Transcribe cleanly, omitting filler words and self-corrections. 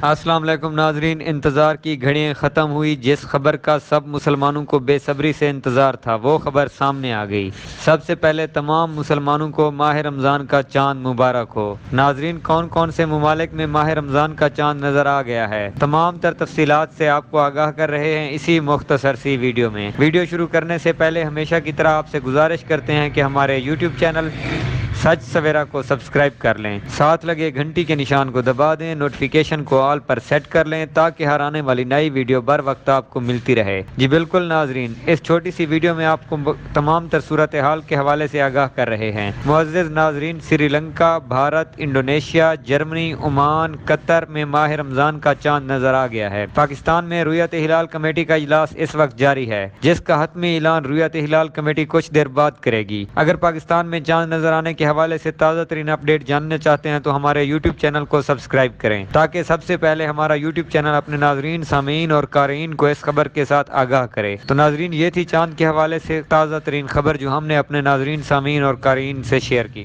السلام علیکم ناظرین، انتظار کی گھڑیاں ختم ہوئی۔ جس خبر کا سب مسلمانوں کو بے صبری سے انتظار تھا وہ خبر سامنے آ گئی۔ سب سے پہلے تمام مسلمانوں کو ماہ رمضان کا چاند مبارک ہو۔ ناظرین، کون کون سے ممالک میں ماہ رمضان کا چاند نظر آ گیا ہے، تمام تر تفصیلات سے آپ کو آگاہ کر رہے ہیں اسی مختصر سی ویڈیو میں۔ ویڈیو شروع کرنے سے پہلے ہمیشہ کی طرح آپ سے گزارش کرتے ہیں کہ ہمارے یوٹیوب چینل سچ سویرا کو سبسکرائب کر لیں، ساتھ لگے گھنٹی کے نشان کو دبا دیں، نوٹیفیکیشن کو آل پر سیٹ کر لیں تاکہ ہر آنے والی نئی ویڈیو بر وقت آپ کو ملتی رہے۔ جی بالکل ناظرین، اس چھوٹی سی ویڈیو میں آپ کو تمام تر صورتحال کے حوالے سے آگاہ کر رہے ہیں۔ معزز ناظرین، سری لنکا، بھارت، انڈونیشیا، جرمنی، عمان، قطر میں ماہ رمضان کا چاند نظر آ گیا ہے۔ پاکستان میں رؤیت ہلال کمیٹی کا اجلاس اس وقت جاری ہے، جس کا حتمی اعلان رؤیت ہلال کمیٹی کچھ دیر بعد کرے گی۔ اگر پاکستان میں چاند نظر آنے کے حوالے سے تازہ ترین اپڈیٹ جاننا چاہتے ہیں تو ہمارے یوٹیوب چینل کو سبسکرائب کریں تاکہ سب سے پہلے ہمارا یوٹیوب چینل اپنے ناظرین، سامعین اور قارئین کو اس خبر کے ساتھ آگاہ کرے۔ تو ناظرین، یہ تھی چاند کے حوالے سے تازہ ترین خبر جو ہم نے اپنے ناظرین، سامعین اور قارئین سے شیئر کی۔